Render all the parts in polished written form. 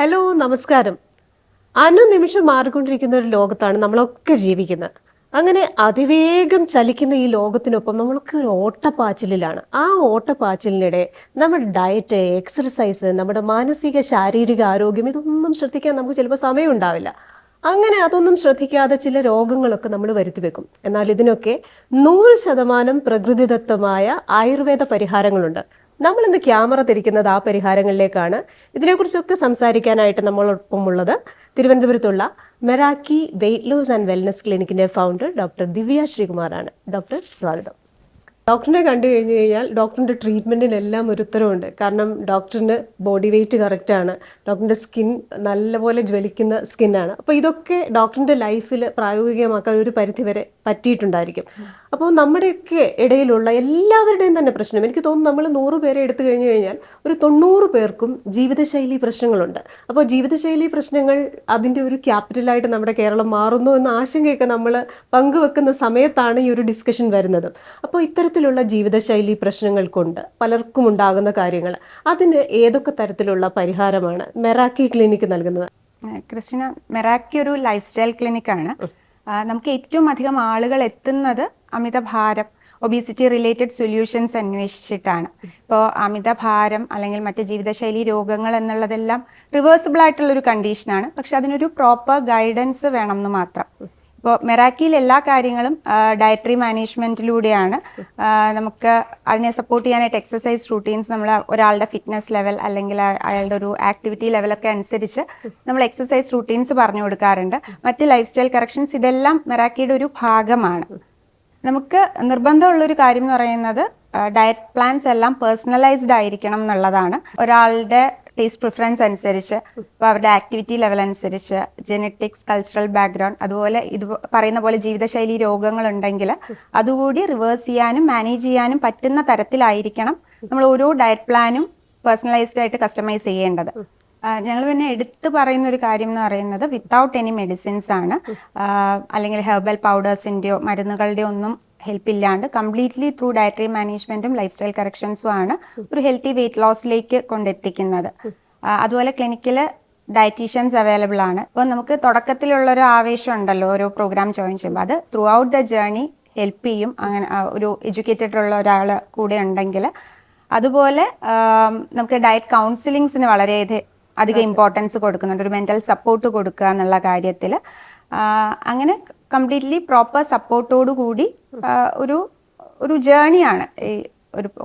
Hello, നമസ്കാരം. അനുനിമിഷം മാറിക്കൊണ്ടിരിക്കുന്ന ഒരു ലോകത്താണ് നമ്മളൊക്കെ ജീവിക്കുന്നത്. അങ്ങനെ അതിവേഗം ചലിക്കുന്ന ഈ ലോകത്തിനൊപ്പം നമ്മളൊക്കെ ഒരു ഓട്ടപ്പാച്ചിലിലാണ്. ആ ഓട്ടപ്പാച്ചിലിനിടെ നമ്മുടെ ഡയറ്റ്, എക്സർസൈസ്, നമ്മുടെ മാനസിക ശാരീരിക ആരോഗ്യം ഇതൊന്നും ശ്രദ്ധിക്കാൻ നമുക്ക് ചിലപ്പോൾ സമയം ഉണ്ടാവില്ല. അങ്ങനെ അതൊന്നും ശ്രദ്ധിക്കാതെ ചില രോഗങ്ങളൊക്കെ നമ്മൾ വരുത്തി വെക്കും. എന്നാൽ ഇതിനൊക്കെ 100% പ്രകൃതിദത്തമായ ആയുർവേദ പരിഹാരങ്ങളുണ്ട്. നമ്മൾ ഇന്ന് ക്യാമറ തിരിക്കുന്നത് ആ പരിഹാരങ്ങളിലേക്കാണ്. ഇതിനെക്കുറിച്ചൊക്കെ സംസാരിക്കാനായിട്ട് നമ്മളൊപ്പമുള്ളത് തിരുവനന്തപുരത്തുള്ള Meraki weight loss and wellness ക്ലിനിക്കിന്റെ ഫൗണ്ടർ ഡോക്ടർ ദിവ്യ ശ്രീകുമാറാണ്. ഡോക്ടർ, സ്വാഗതം. ഡോക്ടറിനെ കണ്ടു കഴിഞ്ഞു കഴിഞ്ഞാൽ ഡോക്ടറിൻ്റെ ട്രീറ്റ്മെൻറ്റിനെല്ലാം ഒരു ഉത്തരവുണ്ട്. കാരണം ഡോക്ടറിന് ബോഡി വെയ്റ്റ് കറക്റ്റാണ്, ഡോക്ടറിൻ്റെ സ്കിൻ നല്ലപോലെ ജ്വലിക്കുന്ന സ്കിന്നാണ്. അപ്പോൾ ഇതൊക്കെ ഡോക്ടറിൻ്റെ ലൈഫിൽ പ്രായോഗികമാക്കാൻ ഒരു പരിധിവരെ പറ്റിയിട്ടുണ്ടായിരിക്കും. അപ്പോൾ നമ്മുടെയൊക്കെ ഇടയിലുള്ള എല്ലാവരുടെയും തന്നെ പ്രശ്നം, എനിക്ക് തോന്നുന്നു നമ്മൾ 100 പേരെ എടുത്തു കഴിഞ്ഞു കഴിഞ്ഞാൽ ഒരു 90 പേർക്കും ജീവിതശൈലി പ്രശ്നങ്ങളുണ്ട്. അപ്പോൾ ജീവിതശൈലി പ്രശ്നങ്ങൾ അതിൻ്റെ ഒരു ക്യാപിറ്റലായിട്ട് നമ്മുടെ കേരളം മാറുന്നു എന്ന ആശങ്കയൊക്കെ നമ്മൾ പങ്കുവെക്കുന്ന സമയത്താണ് ഈ ഒരു ഡിസ്കഷൻ വരുന്നത്. അപ്പോൾ ഇത്തരത്തിലുള്ള ജീവിതശൈലി പ്രശ്നങ്ങൾ കൊണ്ട് പലർക്കും ഉണ്ടാകുന്ന കാര്യങ്ങൾ, അതിന് ഏതൊക്കെ തരത്തിലുള്ള പരിഹാരമാണ് മെറാക്കി ക്ലിനിക്ക് നൽകുന്നത്? ക്രിസ്റ്റീന, മെറാക്കി ഒരു ലൈഫ് സ്റ്റൈൽ ക്ലിനിക്കാണ്. നമുക്ക് ഏറ്റവും അധികം ആളുകൾ എത്തുന്നത് അമിതഭാരം, ഒബീസിറ്റി റിലേറ്റഡ് സൊല്യൂഷൻസ് അന്വേഷിച്ചിട്ടാണ്. ഇപ്പോൾ അമിതഭാരം അല്ലെങ്കിൽ മറ്റ് ജീവിതശൈലി രോഗങ്ങൾ എന്നുള്ളതെല്ലാം റിവേഴ്സിബിൾ ആയിട്ടുള്ളൊരു കണ്ടീഷനാണ്. പക്ഷെ അതിനൊരു പ്രോപ്പർ ഗൈഡൻസ് വേണം എന്ന് മാത്രം. ഇപ്പോൾ മെറാക്കിയിൽ എല്ലാ കാര്യങ്ങളും ഡയറ്ററി മാനേജ്മെൻറ്റിലൂടെയാണ്. നമുക്ക് അതിനെ സപ്പോർട്ട് ചെയ്യാനായിട്ട് എക്സസൈസ് റൂട്ടീൻസ്, നമ്മൾ ഒരാളുടെ ഫിറ്റ്നസ് ലെവൽ അല്ലെങ്കിൽ അയാളുടെ ഒരു ആക്ടിവിറ്റി ലെവലൊക്കെ അനുസരിച്ച് നമ്മൾ എക്സസൈസ് റൂട്ടീൻസ് പറഞ്ഞു കൊടുക്കാറുണ്ട്. മറ്റ് ലൈഫ് സ്റ്റൈൽ കറക്ഷൻസ്, ഇതെല്ലാം മെറാക്കിയുടെ ഒരു ഭാഗമാണ്. നമുക്ക് നിർബന്ധമുള്ളൊരു കാര്യം എന്ന് പറയുന്നത് ഡയറ്റ് പ്ലാൻസ് എല്ലാം പേഴ്സണലൈസ്ഡ് ആയിരിക്കണം എന്നുള്ളതാണ്. ഒരാളുടെ ടേസ്റ്റ് പ്രിഫറൻസ് അനുസരിച്ച്, ഇപ്പോൾ അവരുടെ ആക്ടിവിറ്റി ലെവൽ അനുസരിച്ച്, ജെനറ്റിക്സ്, കൾച്ചറൽ ബാക്ക്ഗ്രൗണ്ട്, അതുപോലെ ഇത് പറയുന്ന പോലെ ജീവിതശൈലി രോഗങ്ങളുണ്ടെങ്കിൽ അതുകൂടി റിവേഴ്സ് ചെയ്യാനും മാനേജ് ചെയ്യാനും പറ്റുന്ന തരത്തിലായിരിക്കണം നമ്മൾ ഓരോ ഡയറ്റ് പ്ലാനും പേഴ്സണലൈസ്ഡ് ആയിട്ട് കസ്റ്റമൈസ് ചെയ്യേണ്ടത്. ഞങ്ങൾ പിന്നെ എടുത്തു പറയുന്ന ഒരു കാര്യം എന്ന് പറയുന്നത് വിത്തൗട്ട് എനി മെഡിസിൻസ് ആണ്. അല്ലെങ്കിൽ ഹെർബൽ പൗഡേഴ്സിൻ്റെയോ മരുന്നുകളുടെയോ ഒന്നും ഹെൽപ്പ് ഇല്ലാണ്ട് കംപ്ലീറ്റ്ലി ത്രൂ ഡയറ്ററി മാനേജ്മെന്റും ലൈഫ് സ്റ്റൈൽ കറക്ഷൻസും ആണ് ഒരു ഹെൽത്തി വെയിറ്റ് ലോസിലേക്ക് കൊണ്ടെത്തിക്കുന്നത്. അതുപോലെ ക്ലിനിക്കിൽ ഡയറ്റീഷ്യൻസ് അവൈലബിൾ ആണ്. അപ്പോൾ നമുക്ക് തുടക്കത്തിലുള്ളൊരു ആവേശം ഉണ്ടല്ലോ ഓരോ പ്രോഗ്രാം ജോയിൻ ചെയ്യുമ്പോൾ, അത് through out the journey help ചെയ്യും. അങ്ങനെ ഒരു എഡ്യൂക്കേറ്റഡ് ഉള്ള ഒരാൾ കൂടെ ഉണ്ടെങ്കിൽ. അതുപോലെ നമുക്ക് ഡയറ്റ് കൗൺസിലിങ്സിന് വളരെ അധികം ഇമ്പോർട്ടൻസ് കൊടുക്കുന്നുണ്ട്, ഒരു മെൻ്റൽ സപ്പോർട്ട് കൊടുക്കുക എന്നുള്ള കാര്യത്തിൽ. അങ്ങനെ കംപ്ലീറ്റ്ലി പ്രോപ്പർ സപ്പോർട്ടോടു കൂടി ഒരു ജേർണിയാണ് ഈ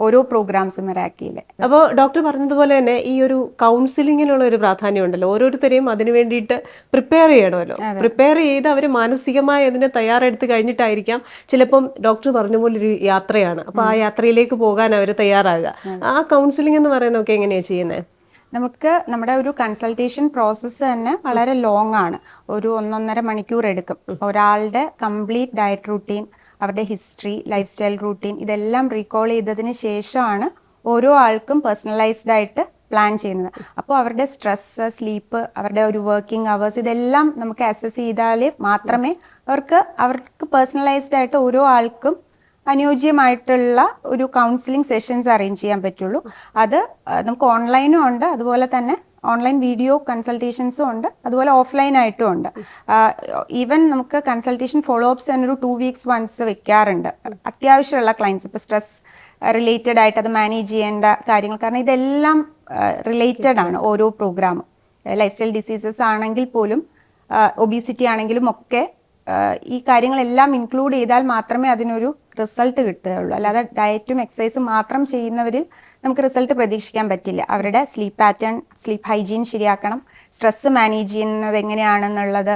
ഓരോ പ്രോഗ്രാംസും മെറാക്കിയിൽ. അപ്പോൾ ഡോക്ടർ പറഞ്ഞതുപോലെ തന്നെ ഈ ഒരു കൗൺസിലിങ്ങിനുള്ള ഒരു പ്രാധാന്യം ഉണ്ടല്ലോ. ഓരോരുത്തരെയും അതിനു വേണ്ടിയിട്ട് പ്രിപ്പയർ ചെയ്യണമല്ലോ. പ്രിപ്പയർ ചെയ്ത് അവർ മാനസികമായി അതിനെ തയ്യാറെടുത്ത് കഴിഞ്ഞിട്ടായിരിക്കാം ചിലപ്പം ഡോക്ടർ പറഞ്ഞ പോലെ ഒരു യാത്രയാണ്, അപ്പോൾ ആ യാത്രയിലേക്ക് പോകാൻ അവർ തയ്യാറാകുക. ആ കൗൺസിലിംഗ് എന്ന് പറയുന്നതൊക്കെ എങ്ങനെയാണ് ചെയ്യുന്നത്? നമുക്ക് നമ്മുടെ ഒരു കൺസൾട്ടേഷൻ പ്രോസസ്സ് തന്നെ വളരെ ലോങ് ആണ്. ഒരു 1.5 മണിക്കൂർ എടുക്കും. ഒരാളുടെ കംപ്ലീറ്റ് ഡയറ്റ് റൂട്ടീൻ, അവരുടെ ഹിസ്റ്ററി, ലൈഫ് സ്റ്റൈൽ റൂട്ടീൻ, ഇതെല്ലാം റീകോൾ ചെയ്തതിന് ശേഷമാണ് ഓരോ ആൾക്കും പേഴ്സണലൈസ്ഡ് ആയിട്ട് പ്ലാൻ ചെയ്യുന്നത്. അപ്പോൾ അവരുടെ സ്ട്രെസ്, സ്ലീപ്പ്, അവരുടെ ഒരു വർക്കിംഗ് അവേഴ്സ്, ഇതെല്ലാം നമുക്ക് അസസ് ചെയ്താൽ മാത്രമേ അവർക്ക് പേഴ്സണലൈസ്ഡ് ആയിട്ട് ഓരോ ആൾക്കും അനുയോജ്യമായിട്ടുള്ള ഒരു കൗൺസിലിംഗ് സെഷൻസ് അറേഞ്ച് ചെയ്യാൻ പറ്റുള്ളൂ. അത് നമുക്ക് ഓൺലൈനും ഉണ്ട്, അതുപോലെ തന്നെ ഓൺലൈൻ വീഡിയോ കൺസൾട്ടേഷൻസും ഉണ്ട്, അതുപോലെ ഓഫ്ലൈൻ ആയിട്ടും ഉണ്ട്. ഈവൻ നമുക്ക് കൺസൾട്ടേഷൻ ഫോളോ അപ്സ് തന്നെ ഒരു 2 വീക്സ് വൺസ് വെക്കാറുണ്ട് അത്യാവശ്യമുള്ള ക്ലയൻസ്. ഇപ്പോൾ സ്ട്രെസ് റിലേറ്റഡ് ആയിട്ട് അത് മാനേജ് ചെയ്യേണ്ട കാര്യങ്ങൾ, കാരണം ഇതെല്ലാം റിലേറ്റഡ് ആണ് ഓരോ പ്രോഗ്രാമും. ലൈഫ് സ്റ്റൈൽ ഡിസീസസ് ആണെങ്കിൽ പോലും, ഒബീസിറ്റി ആണെങ്കിലും ഒക്കെ ഈ കാര്യങ്ങളെല്ലാം ഇൻക്ലൂഡ് ചെയ്താൽ മാത്രമേ അതിനൊരു റിസൾട്ട് കിട്ടുകയുള്ളൂ. അല്ലാതെ ഡയറ്റും എക്സസൈസും മാത്രം ചെയ്യുന്നവരിൽ നമുക്ക് റിസൾട്ട് പ്രതീക്ഷിക്കാൻ പറ്റില്ല. അവരുടെ സ്ലീപ്പ് പാറ്റേൺ, സ്ലീപ്പ് ഹൈജീൻ ശരിയാക്കണം, സ്ട്രെസ് മാനേജ് ചെയ്യുന്നത് എങ്ങനെയാണെന്നുള്ളത്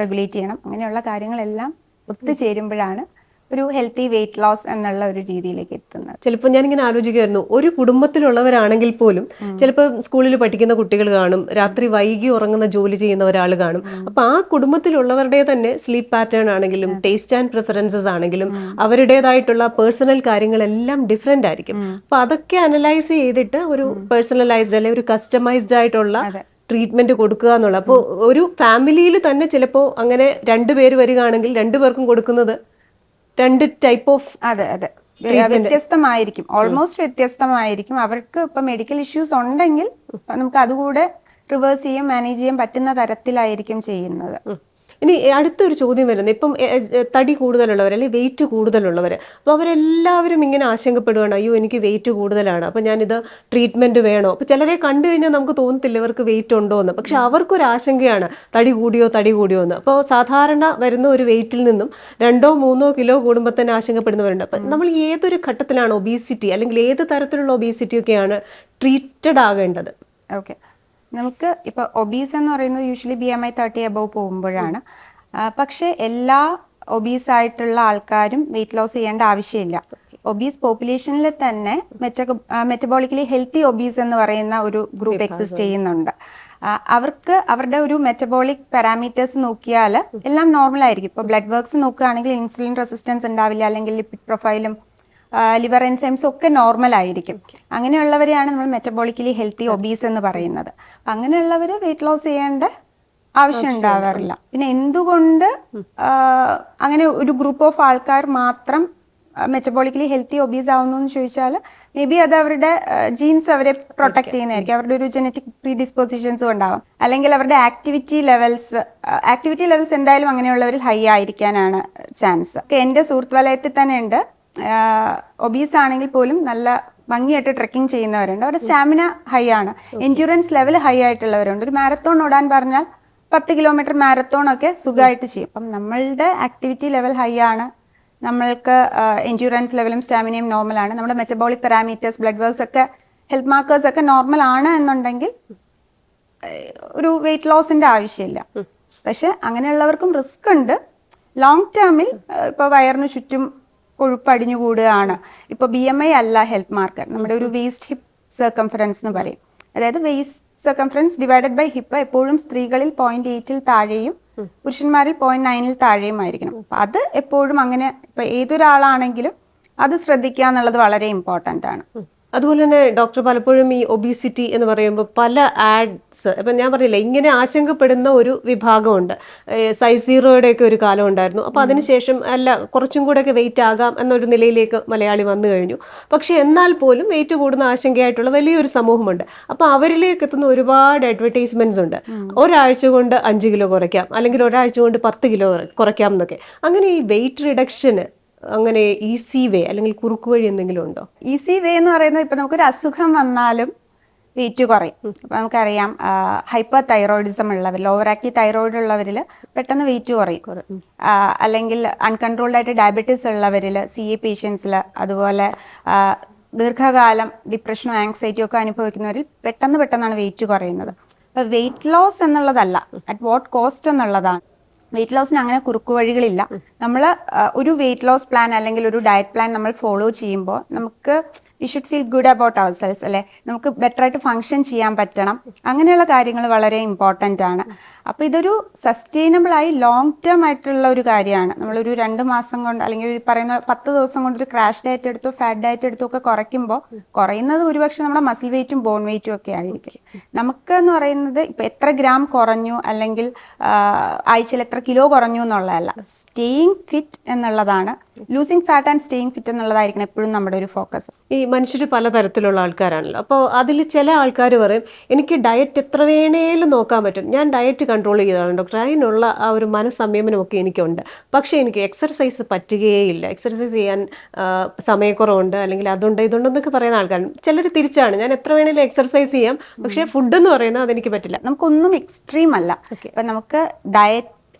റെഗുലേറ്റ് ചെയ്യണം. അങ്ങനെയുള്ള കാര്യങ്ങളെല്ലാം ഒത്തുചേരുമ്പോഴാണ് ഒരു ഹെൽത്തി വെയിറ്റ് ലോസ് എന്നുള്ള ഒരു രീതിയിലേക്ക് എത്തുന്നത്. ചിലപ്പോൾ ഞാനിങ്ങനെ ആലോചിക്കുമായിരുന്നു, ഒരു കുടുംബത്തിലുള്ളവരാണെങ്കിൽ പോലും ചിലപ്പോൾ സ്കൂളിൽ പഠിക്കുന്ന കുട്ടികൾ കാണും, രാത്രി വൈകി ഉറങ്ങുന്ന ജോലി ചെയ്യുന്ന ഒരാൾ കാണും. അപ്പൊ ആ കുടുംബത്തിലുള്ളവരുടെ തന്നെ സ്ലീപ്പ് പാറ്റേൺ ആണെങ്കിലും ടേസ്റ്റ് ആൻഡ് പ്രിഫറൻസസ് ആണെങ്കിലും അവരുടേതായിട്ടുള്ള പേഴ്സണൽ കാര്യങ്ങളെല്ലാം ഡിഫറെന്റ് ആയിരിക്കും. അപ്പൊ അതൊക്കെ അനലൈസ് ചെയ്തിട്ട് ഒരു പേഴ്സണലൈസ്ഡ് അല്ലെങ്കിൽ ഒരു കസ്റ്റമൈസ്ഡ് ആയിട്ടുള്ള ട്രീറ്റ്മെന്റ് കൊടുക്കുക എന്നുള്ള. അപ്പോൾ ഒരു ഫാമിലിയിൽ തന്നെ ചിലപ്പോൾ അങ്ങനെ 2 പേര് വരികയാണെങ്കിൽ 2 പേർക്കും കൊടുക്കുന്നത് 2 ടൈപ്പ് ഓഫ്, അതെ, വ്യത്യസ്തമായിരിക്കും, ഓൾമോസ്റ്റ് വ്യത്യസ്തമായിരിക്കും. അവർക്ക് ഇപ്പൊ മെഡിക്കൽ ഇഷ്യൂസ് ഉണ്ടെങ്കിൽ നമുക്ക് അതുകൂടെ റിവേഴ്സ് ചെയ്യാൻ മാനേജ് ചെയ്യാൻ പറ്റുന്ന തരത്തിലായിരിക്കും ചെയ്യുന്നത്. ഇനി അടുത്തൊരു ചോദ്യം വരുന്നത്, ഇപ്പം തടി കൂടുതലുള്ളവർ അല്ലെങ്കിൽ വെയിറ്റ് കൂടുതലുള്ളവർ, അപ്പോൾ അവരെല്ലാവരും ഇങ്ങനെ ആശങ്കപ്പെടുകയാണ്, അയ്യോ എനിക്ക് വെയിറ്റ് കൂടുതലാണ്, അപ്പോൾ ഞാനിത് ട്രീറ്റ്മെൻറ്റ് വേണോ? അപ്പോൾ ചിലരെ കണ്ടു കഴിഞ്ഞാൽ നമുക്ക് തോന്നത്തില്ല ഇവർക്ക് വെയിറ്റ് ഉണ്ടോ എന്ന്, പക്ഷെ അവർക്കൊരു ആശങ്കയാണ് തടി കൂടിയോ എന്ന്. അപ്പോൾ സാധാരണ വരുന്ന ഒരു വെയിറ്റിൽ നിന്നും 2-3 കിലോ കൂടുമ്പോൾ തന്നെ ആശങ്കപ്പെടുന്നവരുണ്ട്. അപ്പം നമ്മൾ ഏതൊരു ഘട്ടത്തിലാണ് ഒബീസിറ്റി അല്ലെങ്കിൽ ഏത് തരത്തിലുള്ള ഒബീസിറ്റി ഒക്കെയാണ് ട്രീറ്റഡ് ആകേണ്ടത്? ഓക്കെ, നമുക്ക് ഇപ്പോൾ ഒബീസ് എന്ന് പറയുന്നത് യൂഷ്വലി BMI 30 അബവ് പോകുമ്പോഴാണ്. പക്ഷേ എല്ലാ ഒബീസ് ആയിട്ടുള്ള ആൾക്കാരും വെയിറ്റ് ലോസ് ചെയ്യേണ്ട ആവശ്യമില്ല. ഒബീസ് പോപ്പുലേഷനിൽ തന്നെ മെറ്റബോളിക്കലി ഹെൽത്തി ഒബീസ് എന്ന് പറയുന്ന ഒരു ഗ്രൂപ്പ് എക്സിസ്റ്റ് ചെയ്യുന്നുണ്ട്. അവർക്ക് അവരുടെ ഒരു മെറ്റബോളിക് പാരാമീറ്റേഴ്സ് നോക്കിയാൽ എല്ലാം നോർമൽ ആയിരിക്കും. ഇപ്പോൾ ബ്ലഡ് വർക്ക്സ് നോക്കുകയാണെങ്കിൽ ഇൻസുലിൻ റെസിസ്റ്റൻസ് ഉണ്ടാവില്ല, അല്ലെങ്കിൽ ലിപ്പിഡ് പ്രൊഫൈലും ലിവർ എൻസൈംസും ഒക്കെ നോർമൽ ആയിരിക്കും. അങ്ങനെയുള്ളവരെയാണ് നമ്മൾ മെറ്റബോളിക്കലി ഹെൽത്തി ഒബീസ് എന്ന് പറയുന്നത്. അപ്പം അങ്ങനെയുള്ളവർ വെയിറ്റ് ലോസ് ചെയ്യേണ്ട ആവശ്യം ഉണ്ടാവാറില്ല. പിന്നെ എന്തുകൊണ്ട് അങ്ങനെ ഒരു ഗ്രൂപ്പ് ഓഫ് ആൾക്കാർ മാത്രം മെറ്റബോളിക്കലി ഹെൽത്തി ഒബീസ് ആവുന്നു എന്ന് ചോദിച്ചാൽ, മേ ബി അത് അവരുടെ ജീൻസ് അവരെ പ്രൊട്ടക്ട് ചെയ്യുന്നതായിരിക്കും, അവരുടെ ഒരു ജനറ്റിക് പ്രീഡിസ്പോസിഷൻസും ഉണ്ടാവാം, അല്ലെങ്കിൽ അവരുടെ ആക്ടിവിറ്റി ലെവൽസ് എന്തായാലും അങ്ങനെയുള്ളവരിൽ ഹൈ ആയിരിക്കാനാണ് ചാൻസ്. എൻ്റെ സുഹൃത്ത് വലയത്തിൽ തന്നെ ഉണ്ട്, ഒബീസ് ആണെങ്കിൽ പോലും നല്ല ഭംഗിയായിട്ട് ട്രെക്കിംഗ് ചെയ്യുന്നവരുണ്ട്. അവരുടെ സ്റ്റാമിന ഹൈ ആണ്, എൻഡ്യൂറൻസ് ലെവൽ ഹൈ ആയിട്ടുള്ളവരുണ്ട്. ഒരു മാരത്തോൺ ഓടാൻ പറഞ്ഞാൽ 10 കിലോമീറ്റർ മാരത്തോൺ ഒക്കെ സുഖമായിട്ട് ചെയ്യും. അപ്പം നമ്മളുടെ ആക്ടിവിറ്റി ലെവൽ ഹൈ ആണ്, നമ്മൾക്ക് എൻഡ്യൂറൻസ് ലെവലും സ്റ്റാമിനയും നോർമലാണ്, നമ്മുടെ മെറ്റബോളിക് പാരാമീറ്റേഴ്സ് ബ്ലഡ് വർക്ക്സ് ഒക്കെ ഹെൽത്ത് മാർക്കേഴ്സ് ഒക്കെ നോർമൽ ആണ് എന്നുണ്ടെങ്കിൽ ഒരു വെയിറ്റ് ലോസിൻ്റെ ആവശ്യമില്ല. പക്ഷെ അങ്ങനെയുള്ളവർക്കും റിസ്ക് ഉണ്ട്. ലോങ് ടേമിൽ ഇപ്പോൾ വയറിന് ചുറ്റും കൊഴുപ്പ് അടിഞ്ഞുകൂടുകയാണ്. ഇപ്പോൾ BMI അല്ല ഹെൽത്ത് മാർക്കർ, നമ്മുടെ ഒരു വേസ്റ്റ് ഹിപ്പ് സർക്കംഫറൻസ് എന്ന് പറയും. അതായത് waist circumference divided by hip എപ്പോഴും സ്ത്രീകളിൽ 0.8 താഴെയും പുരുഷന്മാരിൽ 0.9 താഴെയും ആയിരിക്കണം. അപ്പം അത് എപ്പോഴും അങ്ങനെ, ഇപ്പം ഏതൊരാളാണെങ്കിലും അത് ശ്രദ്ധിക്കുക എന്നുള്ളത് വളരെ ഇമ്പോർട്ടൻ്റ് ആണ്. അതുപോലെ തന്നെ ഡോക്ടർ, പലപ്പോഴും ഈ ഒബീസിറ്റി എന്ന് പറയുമ്പോൾ പല ആഡ്സ്, ഇപ്പം ഞാൻ പറഞ്ഞില്ല ഇങ്ങനെ ആശങ്കപ്പെടുന്ന ഒരു വിഭാഗമുണ്ട്. സൈസ് 0യുടെയൊക്കെ ഒരു കാലം ഉണ്ടായിരുന്നു. അപ്പോൾ അതിനുശേഷം അല്ല കുറച്ചും കൂടെയൊക്കെ വെയിറ്റ് ആകാം എന്നൊരു നിലയിലേക്ക് മലയാളി വന്നു കഴിഞ്ഞു. പക്ഷെ എന്നാൽ പോലും വെയിറ്റ് കൂടുന്ന ആശങ്കയായിട്ടുള്ള വലിയൊരു സമൂഹമുണ്ട്. അപ്പോൾ അവരിലേക്ക് എത്തുന്ന ഒരുപാട് അഡ്വർടൈസ്മെന്റ്സ് ഉണ്ട്. ഒരാഴ്ച കൊണ്ട് 5 കിലോ കുറയ്ക്കാം, അല്ലെങ്കിൽ ഒരാഴ്ച കൊണ്ട് 10 കിലോ കുറയ്ക്കാം എന്നൊക്കെ. അങ്ങനെ ഈ വെയിറ്റ് റിഡക്ഷന് അങ്ങനെ ഈസി വേ അല്ലെങ്കിൽ കുറുക്ക് വഴി എന്തെങ്കിലും ഉണ്ടോ? ഈസി വേ എന്ന് പറയുന്നത്, ഇപ്പം നമുക്കൊരു അസുഖം വന്നാലും വെയിറ്റ് കുറയും. അപ്പം നമുക്കറിയാം, ഹൈപ്പർ തൈറോയിഡിസം ഉള്ളവരിൽ, ഓവർ ആക്റ്റീവ് തൈറോയിഡ് ഉള്ളവരിൽ പെട്ടെന്ന് വെയിറ്റ് കുറയും. അല്ലെങ്കിൽ അൺകൺട്രോൾഡ് ആയിട്ട് ഡയബറ്റീസ് ഉള്ളവരിൽ, CA പേഷ്യൻസിൽ, അതുപോലെ ദീർഘകാലം ഡിപ്രഷനോ ആങ്സൈറ്റിയോ ഒക്കെ അനുഭവിക്കുന്നവരിൽ പെട്ടെന്നാണ് വെയിറ്റ് കുറയുന്നത്. അപ്പോൾ വെയിറ്റ് ലോസ് എന്നുള്ളതല്ല, അറ്റ് വാട്ട് കോസ്റ്റ് എന്നുള്ളതാണ്. വെയിറ്റ് ലോസിന് അങ്ങനെ കുറുക്കു വഴികളില്ല. നമ്മൾ ഒരു വെയിറ്റ് ലോസ് പ്ലാൻ അല്ലെങ്കിൽ ഒരു ഡയറ്റ് പ്ലാൻ നമ്മൾ ഫോളോ ചെയ്യുമ്പോൾ നമുക്ക് we should feel good about ourselves, അല്ലേ? നമുക്ക് ബെറ്റർ ആയിട്ട് ഫങ്ഷൻ ചെയ്യാൻ പറ്റണം. അങ്ങനെയുള്ള കാര്യങ്ങൾ വളരെ ഇമ്പോർട്ടൻ്റ് ആണ്. അപ്പോൾ ഇതൊരു സസ്റ്റൈനബിൾ ആയി ലോങ് ടേം ആയിട്ടുള്ള ഒരു കാര്യമാണ്. നമ്മളൊരു 2 മാസം കൊണ്ട് അല്ലെങ്കിൽ പറയുന്ന 10 ദിവസം കൊണ്ട് ഒരു ക്രാഷ് ഡയറ്റ് എടുത്തോ ഫാറ്റ് ഡയറ്റ് എടുത്തോ ഒക്കെ കുറയ്ക്കുമ്പോൾ കുറയുന്നത് ഒരുപക്ഷെ നമ്മുടെ മസിൽ വെയിറ്റും ബോൺ വെയിറ്റും ഒക്കെ ആയിരിക്കും. നമുക്ക് എന്ന് പറയുന്നത് ഇപ്പോൾ എത്ര ഗ്രാം കുറഞ്ഞു അല്ലെങ്കിൽ ആഴ്ചയിൽ എത്ര കിലോ കുറഞ്ഞു എന്നുള്ളതല്ല, സ്റ്റേയിങ് ഫിറ്റ് എന്നുള്ളതാണ്. Losing fat and staying fit എന്നുള്ളതായിരിക്കണം എപ്പോഴും നമ്മുടെ ഒരു ഫോക്കസ്. ഈ മനുഷ്യർ പലതരത്തിലുള്ള ആൾക്കാരാണല്ലോ. അപ്പോൾ അതിൽ ചില ആൾക്കാർ പറയും, എനിക്ക് ഡയറ്റ് എത്ര വേണേലും നോക്കാൻ പറ്റും, ഞാൻ ഡയറ്റ് കൺട്രോൾ ചെയ്തതാണ് ഡോക്ടർ, അതിനുള്ള ആ ഒരു മനസ്സംയമനമൊക്കെ എനിക്കുണ്ട്, പക്ഷേ എനിക്ക് എക്സർസൈസ് പറ്റുകയേയില്ല, എക്സർസൈസ് ചെയ്യാൻ സമയക്കുറവുണ്ട്, അല്ലെങ്കിൽ അതുണ്ട് ഇതുണ്ടെന്നൊക്കെ പറയുന്ന ആൾക്കാരാണ്. ചിലർ തിരിച്ചാണ്, ഞാൻ എത്ര വേണേലും എക്സർസൈസ് ചെയ്യാം, പക്ഷേ ഫുഡ് എന്ന് പറയുന്നത് അതെനിക്ക് പറ്റില്ല. നമുക്കൊന്നും എക്സ്ട്രീം അല്ല. ഇപ്പം നമുക്ക് ഡയറ്റ്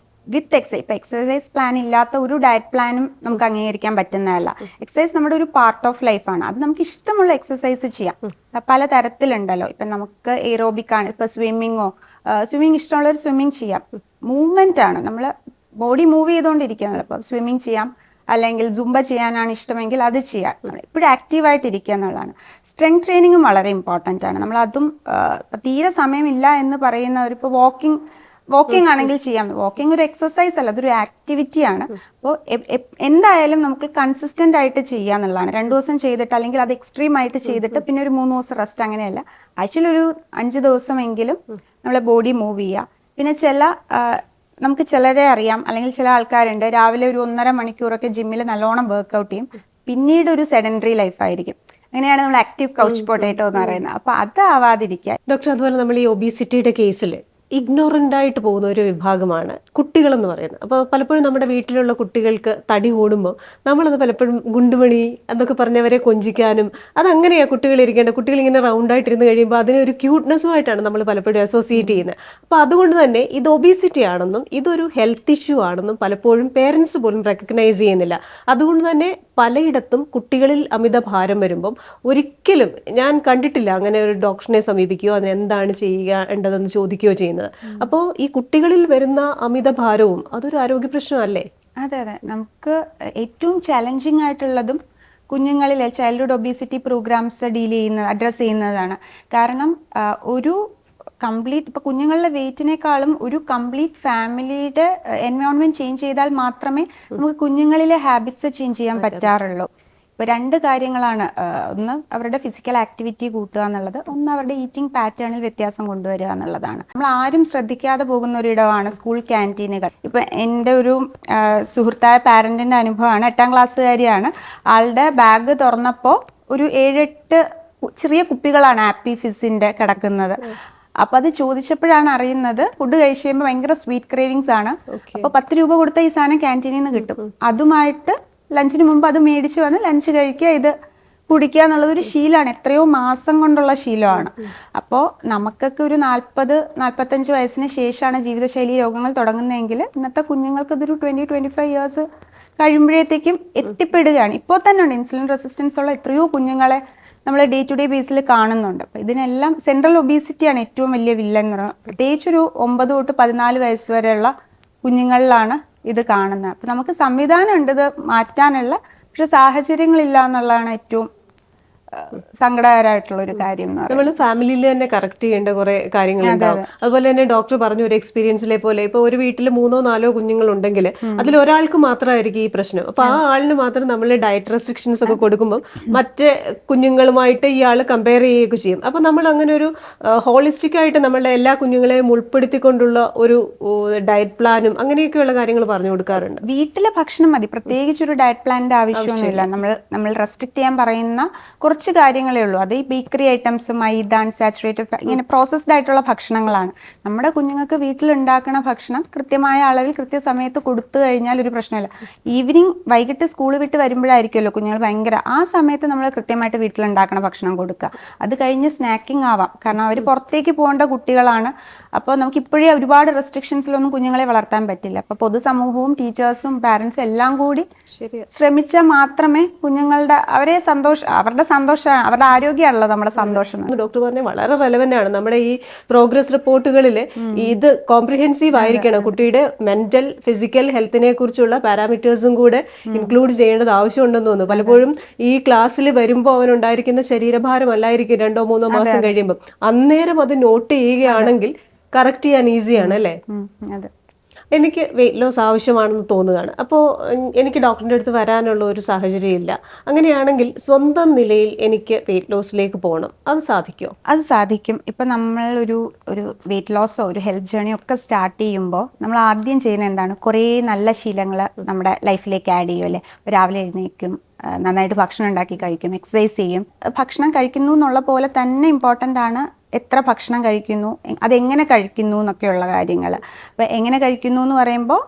വിത്ത് എക്സസൈസ്, ഇപ്പം എക്സസൈസ് പ്ലാൻ ഇല്ലാത്ത ഒരു ഡയറ്റ് പ്ലാനും നമുക്ക് അംഗീകരിക്കാൻ പറ്റുന്നതല്ല. എക്സസൈസ് നമ്മുടെ ഒരു പാർട്ട് ഓഫ് ലൈഫാണ്. അത് നമുക്ക് ഇഷ്ടമുള്ള എക്സസൈസ് ചെയ്യാം. പല തരത്തിലുണ്ടല്ലോ. ഇപ്പം നമുക്ക് എയ്റോബിക് ആണ്, ഇപ്പം സ്വിമ്മിങ് ഇഷ്ടമുള്ളവർ സ്വിമ്മിങ് ചെയ്യാം. മൂവ്മെന്റ് ആണ്, നമ്മൾ ബോഡി മൂവ് ചെയ്തുകൊണ്ടിരിക്കുന്നത്. അപ്പം സ്വിമ്മിങ് ചെയ്യാം, അല്ലെങ്കിൽ സുംബ ചെയ്യാനാണ് ഇഷ്ടമെങ്കിൽ അത് ചെയ്യാം. എപ്പോഴും ആക്റ്റീവായിട്ടിരിക്കുക എന്നുള്ളതാണ്. സ്ട്രെങ്ത് ട്രെയിനിങ്ങും വളരെ ഇമ്പോർട്ടൻ്റ് ആണ്. നമ്മളതും തീരെ സമയമില്ല എന്ന് പറയുന്നവരിപ്പോൾ വാക്കിംഗ് ആണെങ്കിൽ ചെയ്യാം. വാക്കിംഗ് ഒരു എക്സസൈസ് അല്ല, അതൊരു ആക്ടിവിറ്റി ആണ്. അപ്പോൾ എന്തായാലും നമുക്ക് കൺസിസ്റ്റന്റ് ആയിട്ട് ചെയ്യുക എന്നുള്ളതാണ്. 2 ദിവസം ചെയ്തിട്ട് അല്ലെങ്കിൽ അത് എക്സ്ട്രീം ആയിട്ട് ചെയ്തിട്ട് പിന്നെ ഒരു 3 ദിവസം റെസ്റ്റ്, അങ്ങനെയല്ല. ആഴ്ചയിൽ ഒരു 5 ദിവസമെങ്കിലും നമ്മളെ ബോഡി മൂവ് ചെയ്യുക. പിന്നെ നമുക്ക് ചിലരെ അറിയാം, അല്ലെങ്കിൽ ചില ആൾക്കാരുണ്ട്, രാവിലെ ഒരു 1.5 മണിക്കൂറൊക്കെ ജിമ്മിൽ നല്ലോണം വർക്കൗട്ട് ചെയ്യും, പിന്നീട് ഒരു സെഡൻറ്ററി ലൈഫായിരിക്കും. അങ്ങനെയാണ് നമ്മൾ ആക്റ്റീവ് കൗച്ച് പൊട്ടേറ്റോ എന്ന് പറയുന്നത്. അപ്പോൾ അതാവാതിരിക്കാൻ. ഡോക്ടർ, അതുപോലെ നമ്മൾ ഈ ഒബീസിറ്റിയുടെ കേസിൽ ഇഗ്നോറൻ്റ് ആയിട്ട് പോകുന്ന ഒരു വിഭാഗമാണ് കുട്ടികളെന്ന് പറയുന്നത്. അപ്പോൾ പലപ്പോഴും നമ്മുടെ വീട്ടിലുള്ള കുട്ടികൾക്ക് തടി കൂടുമ്പോൾ നമ്മളത് പലപ്പോഴും ഗുണ്ടുമണി എന്നൊക്കെ പറഞ്ഞവരെ കൊഞ്ചിക്കാനും അതങ്ങനെയാണ് കുട്ടികൾ ഇരിക്കേണ്ടത്. കുട്ടികൾ ഇങ്ങനെ റൗണ്ടായിട്ടിരുന്ന് കഴിയുമ്പോൾ അതിനൊരു ക്യൂട്ട്നെസ്സുമായിട്ടാണ് നമ്മൾ പലപ്പോഴും അസോസിയേറ്റ് ചെയ്യുന്നത്. അപ്പോൾ അതുകൊണ്ട് തന്നെ ഇത് ഒബീസിറ്റി ആണെന്നും ഇതൊരു ഹെൽത്ത് ഇഷ്യൂ ആണെന്നും പലപ്പോഴും പേരൻസ് പോലും റെക്കഗ്നൈസ് ചെയ്യുന്നില്ല. അതുകൊണ്ട് തന്നെ പലയിടത്തും കുട്ടികളിൽ അമിതഭാരം വരുമ്പം ഒരിക്കലും ഞാൻ കണ്ടിട്ടില്ല അങ്ങനെ ഒരു ഡോക്ടറിനെ സമീപിക്കുകയോ അതിനെന്താണ് ചെയ്യേണ്ടതെന്ന് ചോദിക്കുകയോ ചെയ്യുന്നത്. അപ്പോൾ ഈ കുട്ടികളിൽ വരുന്ന അമിതഭാരവും അതൊരു ആരോഗ്യ പ്രശ്നമല്ലേ? അതെ, നമുക്ക് ഏറ്റവും ചലഞ്ചിങ് ആയിട്ടുള്ളതും കുഞ്ഞുങ്ങളിലെ ചൈൽഡ്ഹുഡ് ഒബീസിറ്റി പ്രോഗ്രാംസ് അഡ്രസ്സ് ചെയ്യുന്നതാണ്. കാരണം ഒരു കംപ്ലീറ്റ് ഇപ്പോൾ കുഞ്ഞുങ്ങളുടെ വെയിറ്റിനേക്കാളും ഒരു കംപ്ലീറ്റ് ഫാമിലിയുടെ എൻവയോൺമെന്റ് ചേഞ്ച് ചെയ്താൽ മാത്രമേ നമുക്ക് കുഞ്ഞുങ്ങളിലെ ഹാബിറ്റ്സ് ചേഞ്ച് ചെയ്യാൻ പറ്റാറുള്ളൂ. ഇപ്പോൾ 2 കാര്യങ്ങളാണ്. ഒന്ന് അവരുടെ ഫിസിക്കൽ ആക്ടിവിറ്റി കൂട്ടുക എന്നുള്ളത്, ഒന്ന് അവരുടെ ഈറ്റിംഗ് പാറ്റേണിൽ വ്യത്യാസം കൊണ്ടുവരിക എന്നുള്ളതാണ്. നമ്മൾ ആരും ശ്രദ്ധിക്കാതെ പോകുന്ന ഒരിടമാണ് സ്കൂൾ ക്യാൻറ്റീനുകൾ. ഇപ്പം എൻ്റെ ഒരു സുഹൃത്തായ പാരൻറ്റിൻ്റെ അനുഭവമാണ്. 8ാം ക്ലാസ്സുകാരിയാണ്. ആളുടെ ബാഗ് തുറന്നപ്പോൾ ഒരു 7-8 ചെറിയ കുപ്പികളാണ് ആപ്പി ഫിസിൻ്റെ കിടക്കുന്നത്. അപ്പൊ അത് ചോദിച്ചപ്പോഴാണ് അറിയുന്നത് ഫുഡ് കഴിച്ച് കഴിയുമ്പോൾ ഭയങ്കര സ്വീറ്റ് ക്രേവിങ്സ് ആണ്. അപ്പൊ 10 രൂപ കൊടുത്ത ഈ സാധനം ക്യാൻറ്റീനിൽ നിന്ന് കിട്ടും. അതുമായിട്ട് ലഞ്ചിന് മുമ്പ് അത് മേടിച്ച് വന്ന് ലഞ്ച് കഴിക്കുക, ഇത് കുടിക്കുക എന്നുള്ളത് ഒരു ശീലമാണ്. എത്രയോ മാസം കൊണ്ടുള്ള ശീലമാണ്. അപ്പോൾ നമുക്കൊക്കെ ഒരു 40-45 വയസ്സിന് ശേഷമാണ് ജീവിതശൈലി രോഗങ്ങൾ തുടങ്ങുന്നതെങ്കിൽ ഇന്നത്തെ കുഞ്ഞുങ്ങൾക്ക് ഇതൊരു 20-25 ഇയേഴ്സ് കഴിയുമ്പോഴത്തേക്കും എത്തിപ്പെടുകയാണ്. ഇപ്പോൾ തന്നെ ഉണ്ട് ഇൻസുലിൻ റെസിസ്റ്റൻസ് ഉള്ള എത്രയോ കുഞ്ഞുങ്ങളെ നമ്മൾ ഡേ ടു ഡേ ബേസിൽ കാണുന്നുണ്ട്. അപ്പോൾ ഇതിനെല്ലാം സെൻട്രൽ ഒബീസിറ്റിയാണ് ഏറ്റവും വലിയ വില്ലൻ എന്ന് പറയുന്നത്. പ്രത്യേകിച്ചൊരു 9 തൊട്ട് 14 വയസ്സ് വരെയുള്ള കുഞ്ഞുങ്ങളിലാണ് ഇത് കാണുന്നത്. അപ്പം നമുക്ക് സംവിധാനം ഉണ്ട് ഇത് മാറ്റാനുള്ള, പക്ഷെ സാഹചര്യങ്ങളില്ല എന്നുള്ളതാണ് ഏറ്റവും സങ്കടകരമായിട്ടുള്ള ഒരു കാര്യം. നമ്മൾ ഫാമിലിയിൽ തന്നെ കറക്റ്റ് ചെയ്യേണ്ട കുറെ കാര്യങ്ങൾ ഉണ്ടാവും. അതുപോലെ തന്നെ ഡോക്ടർ പറഞ്ഞ ഒരു എക്സ്പീരിയൻസിലെ പോലെ ഇപ്പൊ ഒരു വീട്ടിൽ 3-4 കുഞ്ഞുങ്ങളുണ്ടെങ്കിൽ അതിൽ ഒരാൾക്ക് മാത്രമായിരിക്കും ഈ പ്രശ്നം. അപ്പൊ ആ ആളിന് മാത്രം നമ്മൾ ഡയറ്റ് റെസ്ട്രിക്ഷൻസ് ഒക്കെ കൊടുക്കുമ്പോൾ മറ്റ് കുഞ്ഞുങ്ങളുമായിട്ട് ഈ ആൾ കമ്പയർ ചെയ്യുകയൊക്കെ ചെയ്യും. അപ്പൊ നമ്മൾ അങ്ങനെ ഒരു ഹോളിസ്റ്റിക് ആയിട്ട് നമ്മളുടെ എല്ലാ കുഞ്ഞുങ്ങളെയും ഉൾപ്പെടുത്തിക്കൊണ്ടുള്ള ഒരു ഡയറ്റ് പ്ലാനും അങ്ങനെയൊക്കെയുള്ള കാര്യങ്ങൾ പറഞ്ഞു കൊടുക്കാറുണ്ട്. വീട്ടിലെ ഭക്ഷണം മതി, പ്രത്യേകിച്ച് ഒരു ഡയറ്റ് പ്ലാനിന്റെ ആവശ്യമൊന്നുമില്ല. നമ്മൾ റെസ്ട്രിക്ട് ചെയ്യാൻ പറയുന്ന കുറച്ച് കാര്യങ്ങളേ ഉള്ളൂ. അത് ഈ ബേക്കറി ഐറ്റംസ്, മൈദ, സാച്ചുറേറ്റഡ് ഇങ്ങനെ പ്രോസസ്ഡ് ആയിട്ടുള്ള ഭക്ഷണങ്ങളാണ്. നമ്മുടെ കുഞ്ഞുങ്ങൾക്ക് വീട്ടിലുണ്ടാക്കുന്ന ഭക്ഷണം കൃത്യമായ അളവിൽ കൃത്യസമയത്ത് കൊടുത്തു കഴിഞ്ഞാൽ ഒരു പ്രശ്നമില്ല. ഈവനിങ് വൈകിട്ട് സ്കൂൾ വിട്ട് വരുമ്പോഴായിരിക്കുമല്ലോ കുഞ്ഞുങ്ങൾ ഭയങ്കര, ആ സമയത്ത് നമ്മൾ കൃത്യമായിട്ട് വീട്ടിലുണ്ടാക്കുന്ന ഭക്ഷണം കൊടുക്കുക. അത് കഴിഞ്ഞ് സ്നാക്കിംഗ് ആവാം, കാരണം അവർ പുറത്തേക്ക് പോകേണ്ട കുട്ടികളാണ്. അപ്പോൾ നമുക്ക് ഇപ്പോഴേ ഒരുപാട് റെസ്ട്രിക്ഷൻസിലൊന്നും കുഞ്ഞുങ്ങളെ വളർത്താൻ പറ്റില്ല. അപ്പോൾ പൊതുസമൂഹവും ടീച്ചേഴ്സും പാരൻസും എല്ലാം കൂടി ശ്രമിച്ചാൽ മാത്രമേ കുഞ്ഞുങ്ങളുടെ അവരുടെ സന്തോഷമാണ്, അവരുടെ ആരോഗ്യമാണല്ലോ നമ്മുടെ സന്തോഷം. ഡോക്ടർ പറഞ്ഞ വളരെ റെലവെന്റ് ആണ്. നമ്മുടെ ഈ പ്രോഗ്രസ് റിപ്പോർട്ടുകളിൽ ഇത് കോംപ്രിഹെൻസീവ് ആയിരിക്കണം. കുട്ടിയുടെ മെന്റൽ ഫിസിക്കൽ ഹെൽത്തിനെ കുറിച്ചുള്ള പാരാമീറ്റേഴ്സും കൂടെ ഇൻക്ലൂഡ് ചെയ്യേണ്ടത് ആവശ്യമുണ്ടെന്ന് തോന്നുന്നു. പലപ്പോഴും ഈ ക്ലാസ്സിൽ വരുമ്പോൾ അവനുണ്ടായിരിക്കുന്ന ശരീരഭാരം അല്ലായിരിക്കും 2-3 മാസം കഴിയുമ്പോൾ, അന്നേരം അത് നോട്ട് ചെയ്യുകയാണെങ്കിൽ കറക്റ്റ് ചെയ്യാൻ ഈസിയാണ് അല്ലേ? എനിക്ക് വെയിറ്റ് ലോസ് ആവശ്യമാണെന്ന് തോന്നുകയാണ്. അപ്പോൾ എനിക്ക് ഡോക്ടറിൻ്റെ അടുത്ത് വരാനുള്ള ഒരു സാഹചര്യം ഇല്ല. അങ്ങനെയാണെങ്കിൽ സ്വന്തം നിലയിൽ എനിക്ക് വെയിറ്റ് ലോസിലേക്ക് പോകണം, അത് സാധിക്കുമോ? അത് സാധിക്കും. ഇപ്പം നമ്മൾ ഒരു വെയിറ്റ് ലോസോ ഒരു ഹെൽത്ത് ജേർണിയോ ഒക്കെ സ്റ്റാർട്ട് ചെയ്യുമ്പോൾ നമ്മൾ ആദ്യം ചെയ്യുന്ന എന്താണ്, കുറേ നല്ല ശീലങ്ങൾ നമ്മുടെ ലൈഫിലേക്ക് ആഡ് ചെയ്യും അല്ലേ. രാവിലെ എഴുന്നേൽക്കും, നന്നായിട്ട് ഭക്ഷണം ഉണ്ടാക്കി കഴിക്കും, എക്സസൈസ് ചെയ്യും. ഭക്ഷണം കഴിക്കുന്നു എന്നുള്ള പോലെ തന്നെ ഇമ്പോർട്ടൻ്റ് ആണ് എത്ര ഭക്ഷണം കഴിക്കുന്നു, അതെങ്ങനെ കഴിക്കുന്നു എന്നൊക്കെയുള്ള കാര്യങ്ങൾ. അപ്പോൾ എങ്ങനെ കഴിക്കുന്നു എന്ന് പറയുമ്പോൾ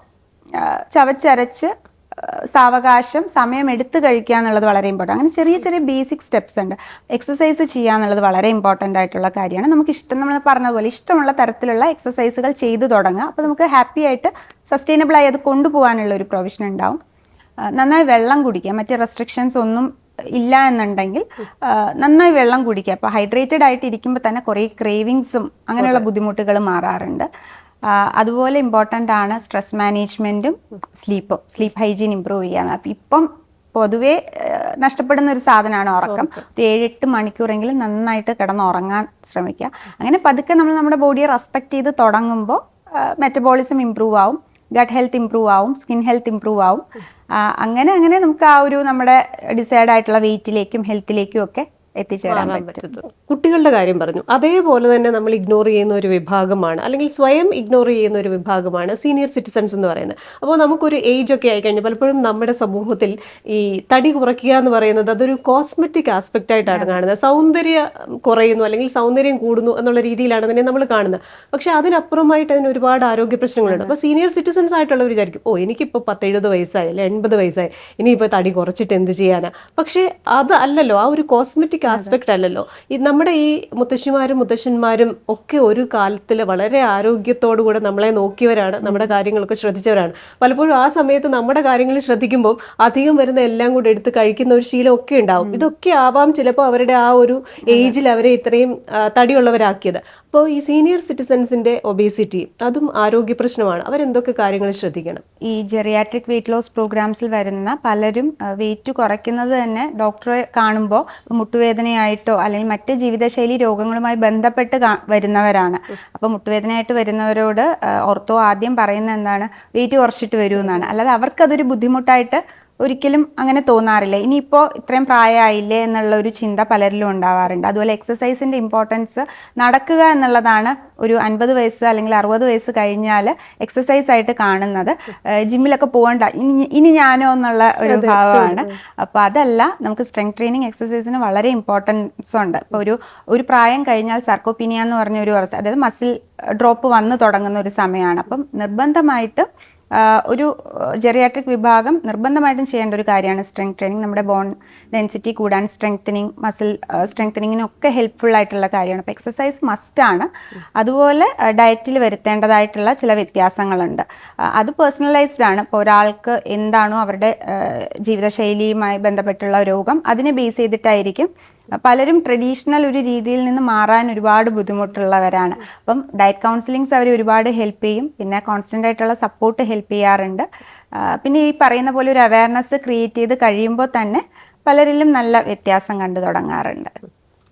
ചവച്ചരച്ച് സാവകാശം സമയം എടുത്ത് കഴിക്കുക എന്നുള്ളത് വളരെ ഇമ്പോർട്ടൻ്റ്. അങ്ങനെ ചെറിയ ചെറിയ ബേസിക് സ്റ്റെപ്സ് ഉണ്ട്. എക്സസൈസ് ചെയ്യുക എന്നുള്ളത് വളരെ ഇമ്പോർട്ടൻ്റ് ആയിട്ടുള്ള കാര്യമാണ്. നമുക്ക് നമ്മൾ പറഞ്ഞതുപോലെ ഇഷ്ടമുള്ള തരത്തിലുള്ള എക്സസൈസുകൾ ചെയ്തു തുടങ്ങുക. അപ്പോൾ നമുക്ക് ഹാപ്പി ആയിട്ട് സസ്റ്റൈനബിളായി അത് കൊണ്ടുപോകാനുള്ള ഒരു പ്രൊവിഷൻ ഉണ്ടാവും. നന്നായി വെള്ളം കുടിക്കുക, മറ്റ് റെസ്ട്രിക്ഷൻസ് ഒന്നും ഇല്ല എന്നുണ്ടെങ്കിൽ നന്നായി വെള്ളം കുടിക്കുക. അപ്പോൾ ഹൈഡ്രേറ്റഡ് ആയിട്ട് ഇരിക്കുമ്പോൾ തന്നെ കുറേ ക്രേവിങ്സും അങ്ങനെയുള്ള ബുദ്ധിമുട്ടുകൾ മാറാറുണ്ട്. അതുപോലെ ഇമ്പോർട്ടൻ്റ് ആണ് സ്ട്രെസ് മാനേജ്മെൻറ്റും സ്ലീപ്പ് ഹൈജീൻ ഇമ്പ്രൂവ് ചെയ്യാൻ. അപ്പം ഇപ്പം പൊതുവേ നഷ്ടപ്പെടുന്ന ഒരു സാധനമാണ് ഉറക്കം. ഒരു 7-8 മണിക്കൂറെങ്കിലും നന്നായിട്ട് കിടന്നുറങ്ങാൻ ശ്രമിക്കുക. അങ്ങനെ പതുക്കെ നമ്മൾ നമ്മുടെ ബോഡിയെ റെസ്പെക്ട് ചെയ്ത് തുടങ്ങുമ്പോൾ മെറ്റബോളിസം ഇമ്പ്രൂവ് ആവും, ഗട്ട് ഹെൽത്ത് ഇമ്പ്രൂവ് ആവും, സ്കിൻ ഹെൽത്ത് ഇമ്പ്രൂവ് ആവും. അങ്ങനെ നമുക്ക് ആ ഒരു നമ്മുടെ ഡിസൈഡ് ആയിട്ടുള്ള വെയിറ്റിലേക്കും ഹെൽത്തിലേക്കും ഒക്കെ എത്തിച്ചേരാൻ മാറാൻ പറ്റും. പറ്റത്തുള്ളൂ. കുട്ടികളുടെ കാര്യം പറഞ്ഞു, അതേപോലെ തന്നെ നമ്മൾ ഇഗ്നോർ ചെയ്യുന്ന ഒരു വിഭാഗമാണ്, അല്ലെങ്കിൽ സ്വയം ഇഗ്നോർ ചെയ്യുന്ന ഒരു വിഭാഗമാണ് സീനിയർ സിറ്റിസൺസ് എന്ന് പറയുന്നത്. അപ്പോൾ നമുക്കൊരു ഏജ് ഒക്കെ ആയിക്കഴിഞ്ഞാൽ പലപ്പോഴും നമ്മുടെ സമൂഹത്തിൽ ഈ തടി കുറയ്ക്കുക എന്ന് പറയുന്നത് അതൊരു കോസ്മെറ്റിക് ആസ്പെക്റ്റ് ആയിട്ടാണ് കാണുന്നത്. സൗന്ദര്യം കുറയുന്നു അല്ലെങ്കിൽ സൗന്ദര്യം കൂടുന്നു എന്നുള്ള രീതിയിലാണ് അതിനെ നമ്മൾ കാണുന്നത്. പക്ഷെ അതിനപ്പുറമായിട്ട് അതിന് ഒരുപാട് ആരോഗ്യ പ്രശ്നങ്ങളുണ്ട്. അപ്പോൾ സീനിയർ സിറ്റിസൺസ് ആയിട്ടുള്ളവർ വിചാരിക്കും, ഓ എനിക്കിപ്പോൾ 70 വയസ്സായി അല്ലെ 80 വയസ്സായി, ഇനിയിപ്പോൾ തടി കുറച്ചിട്ട് എന്ത് ചെയ്യാനാ. പക്ഷേ അത് അല്ലല്ലോ, ആ ഒരു കോസ്മെറ്റിക് ആസ്പെക്ട് അല്ലല്ലോ. നമ്മുടെ ഈ മുത്തശ്ശിമാരും മുത്തശ്ശന്മാരും ഒക്കെ ഒരു കാലത്തിൽ വളരെ ആരോഗ്യത്തോടു കൂടെ നമ്മളെ നോക്കിയവരാണ്, നമ്മുടെ കാര്യങ്ങളൊക്കെ ശ്രദ്ധിച്ചവരാണ്. പലപ്പോഴും ആ സമയത്ത് നമ്മുടെ കാര്യങ്ങൾ ശ്രദ്ധിക്കുമ്പോൾ അധികം വരുന്ന എല്ലാം കൂടെ എടുത്ത് കഴിക്കുന്ന ഒരു ശീലം ഒക്കെ ഉണ്ടാവും. ഇതൊക്കെ ആവാം ചിലപ്പോൾ അവരുടെ ആ ഒരു ഏജിൽ അവരെ ഇത്രയും തടിയുള്ളവരാക്കിയത്. അപ്പോൾ ഈ സീനിയർ സിറ്റിസൺസിന്റെ ഒബേസിറ്റി അതും ആരോഗ്യ പ്രശ്നമാണ്. അവരെന്തൊക്കെ കാര്യങ്ങൾ ശ്രദ്ധിക്കണം? ഈ ജെറിയാട്രിക് വെയിറ്റ് ലോസ് പ്രോഗ്രാംസിൽ വരുന്ന പലരും വെയിറ്റ് കുറയ്ക്കുന്നത് തന്നെ ഡോക്ടറെ കാണുമ്പോൾ മുട്ടുവേദനയായിട്ടോ അല്ലെങ്കിൽ മറ്റ് ജീവിതശൈലി രോഗങ്ങളുമായി ബന്ധപ്പെട്ട് വരുന്നവരാണ്. അപ്പോൾ മുട്ടുവേദനയായിട്ട് വരുന്നവരോട് ഓർത്തോ ആദ്യം പറയുന്നത് എന്താണ്, വെയിറ്റ് കുറച്ചിട്ട് വരൂ എന്നാണ്. അല്ലാതെ അവർക്കതൊരു ബുദ്ധിമുട്ടായിട്ട് ഒരിക്കലും അങ്ങനെ തോന്നാറില്ല. ഇനിയിപ്പോൾ ഇത്രയും പ്രായമായില്ലേ എന്നുള്ള ഒരു ചിന്ത പലരിലും ഉണ്ടാവാറുണ്ട്. അതുപോലെ എക്സസൈസിൻ്റെ ഇമ്പോർട്ടൻസ്, നടക്കുക എന്നുള്ളതാണ് ഒരു 50 വയസ്സ് അല്ലെങ്കിൽ 60 വയസ്സ് കഴിഞ്ഞാൽ എക്സസൈസ് ആയിട്ട് കാണുന്നത്. ജിമ്മിലൊക്കെ പോകണ്ട ഇനി ഞാനോ എന്നുള്ള ഒരു ഭാവമാണ്. അപ്പോൾ അതല്ല, നമുക്ക് സ്ട്രെങ്ത് ട്രെയിനിങ് എക്സസൈസിന് വളരെ ഇമ്പോർട്ടൻസ് ഉണ്ട്. ഇപ്പോൾ ഒരു പ്രായം കഴിഞ്ഞാൽ സർക്കോപീനിയ എന്ന് പറഞ്ഞ ഒരു അവസ്ഥ, അതായത് മസിൽ ഡ്രോപ്പ് വന്നു തുടങ്ങുന്ന ഒരു സമയമാണ്. അപ്പം നിർബന്ധമായിട്ട് ഒരു ജെറിയാട്രിക് വിഭാഗം നിർബന്ധമായിട്ടും ചെയ്യേണ്ട ഒരു കാര്യമാണ് സ്ട്രെങ്ത് ട്രെയിനിങ്. നമ്മുടെ ബോൺ ഡെൻസിറ്റി കൂടാൻ, സ്ട്രെങ്തനിങ്, മസിൽ സ്ട്രെങ്തനിങ്ങിനൊക്കെ ഹെൽപ്ഫുൾ ആയിട്ടുള്ള കാര്യമാണ്. അപ്പോൾ എക്സസൈസ് മസ്റ്റാണ്. അതുപോലെ ഡയറ്റിൽ വരുത്തേണ്ടതായിട്ടുള്ള ചില വ്യത്യാസങ്ങളുണ്ട്. അത് പേഴ്സണലൈസ്ഡ് ആണ്. ഇപ്പോൾ ഒരാൾക്ക് എന്താണോ അവരുടെ ജീവിതശൈലിയുമായി ബന്ധപ്പെട്ടുള്ള രോഗം, അതിനെ ബേസ് ചെയ്തിട്ടായിരിക്കും. പലരും ട്രഡീഷണൽ ഒരു രീതിയിൽ നിന്ന് മാറാൻ ഒരുപാട് ബുദ്ധിമുട്ടുള്ളവരാണ്. അപ്പം ഡയറ്റ് കൗൺസിലിങ്സ് അവർ ഒരുപാട് ഹെൽപ്പ് ചെയ്യും. പിന്നെ കോൺസ്റ്റൻ്റ് ആയിട്ടുള്ള സപ്പോർട്ട് ഹെൽപ്പ് ചെയ്യാറുണ്ട്. പിന്നെ ഈ പറയുന്ന പോലെ ഒരു അവയർനെസ് ക്രിയേറ്റ് ചെയ്ത് കഴിയുമ്പോൾ തന്നെ പലരിലും നല്ല വ്യത്യാസം കണ്ടു തുടങ്ങാറുണ്ട്.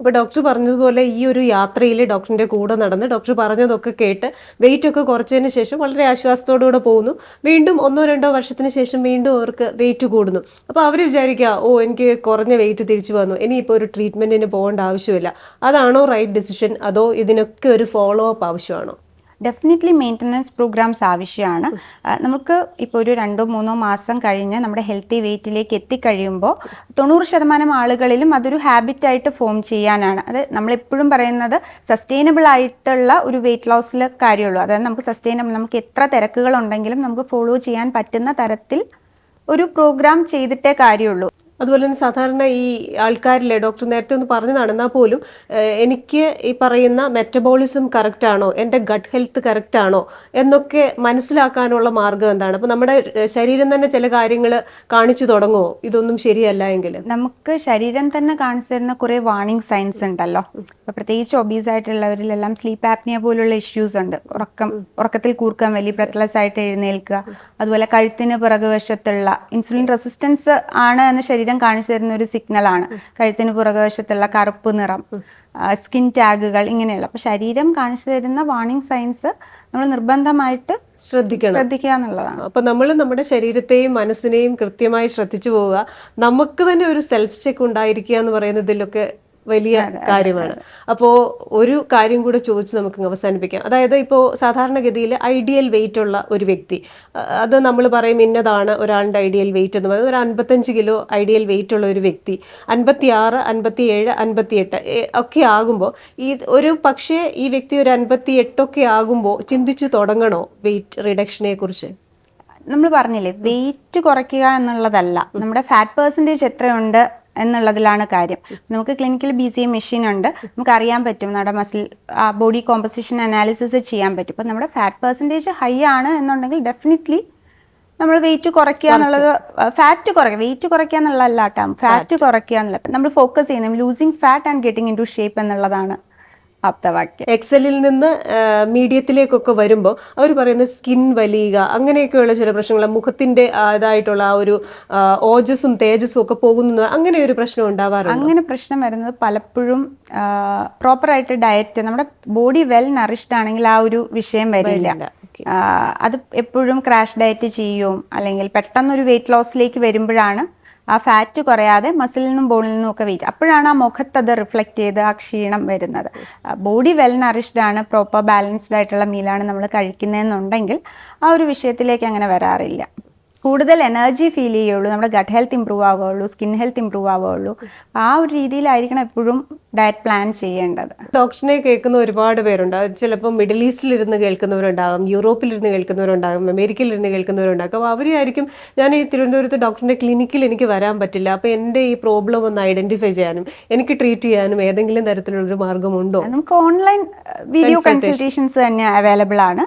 അപ്പോൾ ഡോക്ടർ പറഞ്ഞതുപോലെ ഈ ഒരു യാത്രയിൽ ഡോക്ടറിൻ്റെ കൂടെ നടന്ന് ഡോക്ടർ പറഞ്ഞതൊക്കെ കേട്ട് വെയിറ്റ് ഒക്കെ കുറച്ചതിന് ശേഷം വളരെ ആശ്വാസത്തോടുകൂടെ പോകുന്നു. വീണ്ടും 1-2 വർഷത്തിന് ശേഷം വീണ്ടും അവർക്ക് വെയിറ്റ് കൂടുന്നു. അപ്പോൾ അവർ വിചാരിക്കുക, ഓ എനിക്ക് കുറഞ്ഞ വെയിറ്റ് തിരിച്ചു വന്നു, ഇനിയിപ്പോൾ ഒരു ട്രീറ്റ്മെൻറ്റിന് പോകേണ്ട ആവശ്യമില്ല. അതാണോ റൈറ്റ് ഡിസിഷൻ, അതോ ഇതിനൊക്കെ ഒരു ഫോളോ അപ്പ് ആവശ്യമാണോ? ഡെഫിനറ്റ്ലി മെയിൻ്റനൻസ് പ്രോഗ്രാംസ് ആവശ്യമാണ്. നമുക്ക് ഇപ്പോൾ ഒരു 2-3 മാസം കഴിഞ്ഞ് നമ്മുടെ ഹെൽത്തി വെയിറ്റിലേക്ക് എത്തിക്കഴിയുമ്പോൾ 90% ആളുകളിലും അതൊരു ഹാബിറ്റായിട്ട് ഫോം ചെയ്യാനാണ്. അത് നമ്മളെപ്പോഴും പറയുന്നത് സസ്റ്റൈനബിൾ ആയിട്ടുള്ള ഒരു വെയിറ്റ് ലോസിൽ കാര്യമുള്ളൂ. അതായത് നമുക്ക് എത്ര തിരക്കുകളുണ്ടെങ്കിലും നമുക്ക് ഫോളോ ചെയ്യാൻ പറ്റുന്ന തരത്തിൽ ഒരു പ്രോഗ്രാം ചെയ്തിട്ടേ കാര്യമുള്ളൂ. അതുപോലെ തന്നെ സാധാരണ ഈ ആൾക്കാരിലെ ഡോക്ടർ നേരത്തെ ഒന്ന് പറഞ്ഞു നടന്നാൽ പോലും എനിക്ക് ഈ പറയുന്ന മെറ്റബോളിസം കറക്റ്റ് ആണോ, എൻ്റെ ഗട്ട് ഹെൽത്ത് കറക്റ്റ് ആണോ എന്നൊക്കെ മനസ്സിലാക്കാനുള്ള മാർഗം എന്താണ്? അപ്പോൾ നമ്മുടെ ശരീരം തന്നെ ചില കാര്യങ്ങൾ കാണിച്ചു തുടങ്ങുമോ ഇതൊന്നും ശരിയല്ല എങ്കിൽ? നമുക്ക് ശരീരം തന്നെ കാണിച്ചു തരുന്ന കുറേ വാർണിംഗ് സൈൻസ് ഉണ്ടല്ലോ. ഇപ്പോൾ പ്രത്യേകിച്ച് ഒബീസ് ആയിട്ടുള്ളവരിലെല്ലാം സ്ലീപ്പ് ആപ്നിയ പോലുള്ള ഇഷ്യൂസ് ഉണ്ട്. ഉറക്കത്തിൽ കൂർക്കാൻ വലിയ ബ്രെത്ത്ലെസ് ആയിട്ട് എഴുന്നേൽക്കുക, അതുപോലെ കഴുത്തിന് പിറകുവശത്തുള്ള ഇൻസുലിൻ റെസിസ്റ്റൻസ് ആണ് എന്ന് ശരീരം കാണിച്ചു തരുന്ന ഒരു സിഗ്നലാണ്. കഴുത്തിന് പുറകുവശത്തുള്ള കറുപ്പ് നിറം, സ്കിൻ ടാഗുകൾ, ഇങ്ങനെയുള്ള. അപ്പോൾ ശരീരം കാണിച്ചു തരുന്ന വാർണിംഗ് സൈൻസ് നമ്മൾ നിർബന്ധമായിട്ട് ശ്രദ്ധിക്കുക എന്നുള്ളതാണ്. അപ്പോൾ നമ്മൾ നമ്മുടെ ശരീരത്തെയും മനസ്സിനെയും കൃത്യമായി ശ്രദ്ധിച്ചു പോവുക. നമുക്ക് തന്നെ ഒരു സെൽഫ് ചെക്ക് ഉണ്ടായിരിക്കുക എന്ന് പറയുന്നതിലൊക്കെ വലിയ കാര്യമാണ്. അപ്പോൾ ഒരു കാര്യം കൂടെ ചോദിച്ച് നമുക്ക് അവസാനിപ്പിക്കാം. അതായത് ഇപ്പോൾ സാധാരണഗതിയിൽ ഐഡിയൽ വെയിറ്റ് ഉള്ള ഒരു വ്യക്തി, അത് നമ്മൾ പറയും ഇന്നതാണ് ഒരാളുടെ ഐഡിയൽ വെയിറ്റ് എന്ന് പറയുന്നത്. ഒരു 55 കിലോ ഐഡിയൽ വെയിറ്റ് ഉള്ള ഒരു വ്യക്തി 56, 57, 58 ഒക്കെ ആകുമ്പോൾ ഒരു പക്ഷേ ഈ വ്യക്തി ഒരു 58 ഒക്കെ ആകുമ്പോൾ ചിന്തിച്ചു തുടങ്ങണോ വെയിറ്റ് റിഡക്ഷനെ കുറിച്ച്? നമ്മൾ പറഞ്ഞില്ലേ, വെയിറ്റ് കുറയ്ക്കുക എന്നുള്ളതല്ല, നമ്മുടെ ഫാറ്റ് പെർസെൻറ്റേജ് എത്രയുണ്ട് എന്നുള്ളതിലാണ് കാര്യം. നമുക്ക് ക്ലിനിക്കൽ BCA മെഷീൻ ഉണ്ട്. നമുക്ക് അറിയാൻ പറ്റും, നമ്മുടെ മസിൽ ബോഡി കോമ്പസിഷൻ അനാലിസിസ് ചെയ്യാൻ പറ്റും. ഇപ്പം നമ്മുടെ ഫാറ്റ് പെർസെൻറ്റേജ് ഹൈ ആണ് എന്നുണ്ടെങ്കിൽ ഡെഫിനറ്റ്ലി നമ്മൾ വെയിറ്റ് കുറയ്ക്കുക എന്നുള്ളത്, വെയിറ്റ് കുറയ്ക്കുക എന്നുള്ളതല്ല കേട്ടോ, ഫാറ്റ് കുറയ്ക്കുക എന്നുള്ളത് നമ്മൾ ഫോക്കസ് ചെയ്യുന്നത് losing fat and getting into shape എന്നുള്ളതാണ് ആപ്തവാക്യം. എക്സലിൽ നിന്ന് മീഡിയത്തിലേക്കൊക്കെ വരുമ്പോൾ അവർ പറയുന്നത് സ്കിൻ വലിയുക, അങ്ങനെയൊക്കെയുള്ള ചില പ്രശ്നങ്ങൾ, മുഖത്തിന്റെ ഇതായിട്ടുള്ള ആ ഒരു ഓജസ്സും തേജസ്സും ഒക്കെ പോകുന്നു, അങ്ങനെ ഒരു പ്രശ്നം ഉണ്ടാവാറുണ്ട്. അങ്ങനെ പ്രശ്നം വരുന്നത് പലപ്പോഴും പ്രോപ്പറായിട്ട് ഡയറ്റ്, നമ്മുടെ ബോഡി വെൽ നറിഷ്ഡ് ആണെങ്കിൽ ആ ഒരു വിഷയം വരില്ല. അത് എപ്പോഴും ക്രാഷ് ഡയറ്റ് ചെയ്യും അല്ലെങ്കിൽ പെട്ടെന്നൊരു വെയിറ്റ് ലോസിലേക്ക് വരുമ്പോഴാണ് ആ ഫാറ്റ് കുറയാതെ മസിലിൽ നിന്നും ബോണിൽ നിന്നും ഒക്കെ വെയിറ്റ്, അപ്പോഴാണ് ആ മുഖത്ത് അത് റിഫ്ലക്റ്റ് ചെയ്ത് ആ ക്ഷീണം വരുന്നത്. ബോഡി വെൽ നറിഷ്ഡ് ആണ്, പ്രോപ്പർ ബാലൻസ്ഡ് ആയിട്ടുള്ള മീലാണ് നമ്മൾ കഴിക്കുന്നതെന്നുണ്ടെങ്കിൽ ആ ഒരു വിഷയത്തിലേക്ക് അങ്ങനെ വരാറില്ല. കൂടുതൽ എനർജി ഫീൽ ചെയ്യുള്ളൂ, നമ്മുടെ ഗട്ട് ഹെൽത്ത് ഇമ്പ്രൂവ് ആവുകയുള്ളൂ, സ്കിൻ ഹെൽത്ത് ഇമ്പ്രൂവ് ആവുകയുള്ളൂ. ആ ഒരു രീതിയിലായിരിക്കണം എപ്പോഴും ഡയറ്റ് പ്ലാൻ ചെയ്യേണ്ടത്. ഡോക്ടറിനെ കേൾക്കുന്ന ഒരുപാട് പേരുണ്ട്. ചിലപ്പോൾ മിഡിൽ ഈസ്റ്റിലിരുന്ന് കേൾക്കുന്നവരുണ്ടാകും, യൂറോപ്പിലിരുന്ന് കേൾക്കുന്നവരുണ്ടാകും, അമേരിക്കയിലിരുന്ന് കേൾക്കുന്നവരുണ്ടാകും. അപ്പോൾ അവരായിരിക്കും ഞാൻ ഈ തിരുവനന്തപുരത്ത് ഡോക്ടറിന്റെ ക്ലിനിക്കിൽ എനിക്ക് വരാൻ പറ്റില്ല, അപ്പോൾ എൻ്റെ ഈ പ്രോബ്ലം ഒന്ന് ഐഡന്റിഫൈ ചെയ്യാനും എനിക്ക് ട്രീറ്റ് ചെയ്യാനും ഏതെങ്കിലും തരത്തിലുള്ളൊരു മാർഗമുണ്ടോ? നമുക്ക് ഓൺലൈൻ വീഡിയോ കൺസൾട്ടേഷൻസ് തന്നെ അവൈലബിൾ ആണ്.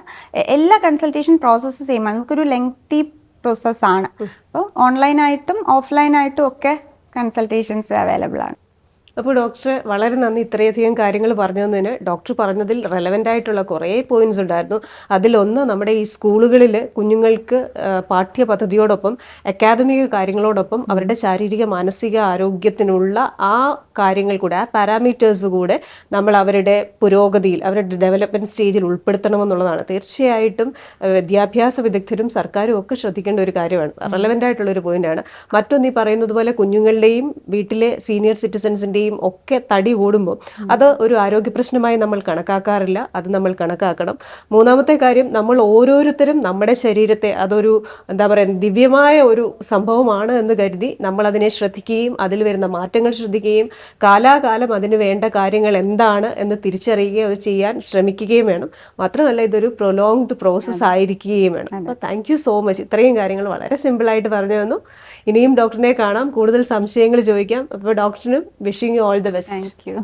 എല്ലാ കൺസൾട്ടേഷൻ പ്രോസസ്സ് സെയിം ആണ്. നമുക്കൊരു ലെങ്തി പ്രോസസ്സാണ്. അപ്പോൾ ഓൺലൈനായിട്ടും ഓഫ്ലൈനായിട്ടും ഒക്കെ കൺസൾട്ടേഷൻസ് അവൈലബിൾ ആണ്. അപ്പോൾ ഡോക്ടറെ വളരെ നന്ദി ഇത്രയധികം കാര്യങ്ങൾ പറഞ്ഞു തന്നതിന്. ഡോക്ടർ പറഞ്ഞതിൽ റെലവൻ്റ് ആയിട്ടുള്ള കുറേ പോയിന്റ്സ് ഉണ്ടായിരുന്നു. അതിലൊന്ന്, നമ്മുടെ ഈ സ്കൂളുകളിൽ കുഞ്ഞുങ്ങൾക്ക് പാഠ്യപദ്ധതിയോടൊപ്പം അക്കാദമിക കാര്യങ്ങളോടൊപ്പം അവരുടെ ശാരീരിക മാനസിക ആരോഗ്യത്തിനുള്ള ആ കാര്യങ്ങൾ കൂടെ, ആ പാരാമീറ്റേഴ്സ് കൂടെ നമ്മൾ അവരുടെ പുരോഗതിയിൽ, അവരുടെ ഡെവലപ്മെൻറ്റ് സ്റ്റേജിൽ ഉൾപ്പെടുത്തണമെന്നുള്ളതാണ്. തീർച്ചയായിട്ടും വിദ്യാഭ്യാസ വിദഗ്ധരും സർക്കാരും ഒക്കെ ശ്രദ്ധിക്കേണ്ട ഒരു കാര്യമാണ്, റെലവൻ്റ് ആയിട്ടുള്ളൊരു പോയിന്റാണ്. മറ്റൊന്ന്, ഈ പറയുന്നത് പോലെ കുഞ്ഞുങ്ങളുടെയും വീട്ടിലെ സീനിയർ സിറ്റിസൺസിൻ്റെയും ഒക്കെ തടി കൂടുമ്പോൾ അത് ഒരു ആരോഗ്യ പ്രശ്നമായി നമ്മൾ കണക്കാക്കാറില്ല, അത് നമ്മൾ കണക്കാക്കണം. മൂന്നാമത്തെ കാര്യം, നമ്മൾ ഓരോരുത്തരും നമ്മുടെ ശരീരത്തെ അതൊരു എന്താ പറയുക ദിവ്യമായ ഒരു സംഭവമാണ് എന്ന് കരുതി നമ്മൾ അതിനെ ശ്രദ്ധിക്കുകയും അതിൽ വരുന്ന മാറ്റങ്ങൾ ശ്രദ്ധിക്കുകയും കാലാകാലം അതിന് വേണ്ട കാര്യങ്ങൾ എന്താണ് എന്ന് തിരിച്ചറിയുകയും അത് ചെയ്യാൻ ശ്രമിക്കുകയും വേണം. മാത്രമല്ല, ഇതൊരു പ്രൊലോങ്ഡ് പ്രോസസ്സ് ആയിരിക്കുകയും വേണം. അപ്പോൾ താങ്ക് യു സോ മച്ച്. ഇത്രയും കാര്യങ്ങൾ വളരെ സിമ്പിളായിട്ട് പറഞ്ഞു തന്നു. ഇനിയും ഡോക്ടറിനെ കാണാം, കൂടുതൽ സംശയങ്ങൾ ചോദിക്കാം. അപ്പോൾ ഡോക്ടറിനും wishing you all the best. Thank U.